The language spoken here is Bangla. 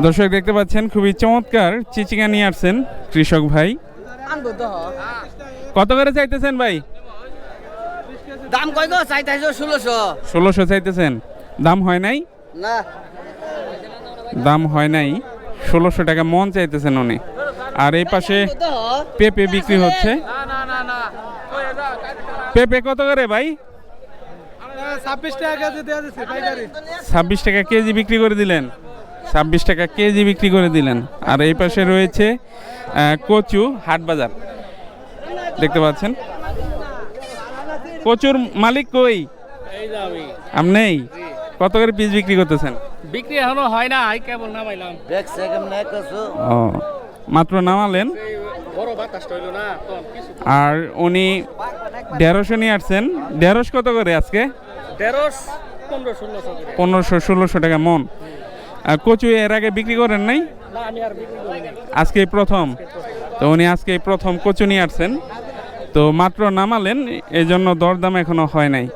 দর্শক দেখতে পাচ্ছেন খুবই চমৎকার চিচিঙ্গা নিয়ে আসছেন কৃষক ভাই। কত করে চাইতেছেন ভাই? দাম কয় গো? চাইতেছো 1600। 1600 চাইতেছেন, দাম হয় নাই? না, দাম হয় নাই, 1600 টাকা মন চাইতেছেন উনি। আর এই পাশে পেঁপে বিক্রি হচ্ছে। পেঁপে কত করে ভাই? 26 টাকা কেজি দেওয়া যাচ্ছে পাইকারি। 26 টাকা কেজি বিক্রি করে দিলেন, 26 টাকা কেজি বিক্রি করে দিলেন। আর এই পাশে রয়েছে কচু, হাট বাজার দেখতে পাচ্ছেন। কচুর মালিক কই? আপনি কত করে পিস বিক্রি করতেছেন? বিক্রি এখনো হয় না, কেবল নামাইলাম। দেখছে কেমনে কসু? ও, মাত্র নামালেন। বড় বাতাসটা হইলো না তো কিছু। আর উনি 150 নিয়ে আসছেন। 150 কত করে আজকে? 13 15 1600 করে। 1500-1600 টাকা মন। আর কচু এর আগে বিক্রি করেন নাই? না, আমি আর বিক্রি করি না। আজকে প্রথম। তো উনি আজকে প্রথম কচু নিয়ে আসছেন, তো মাত্র নামালেন, এই জন্য দরদাম এখনো হয় নাই।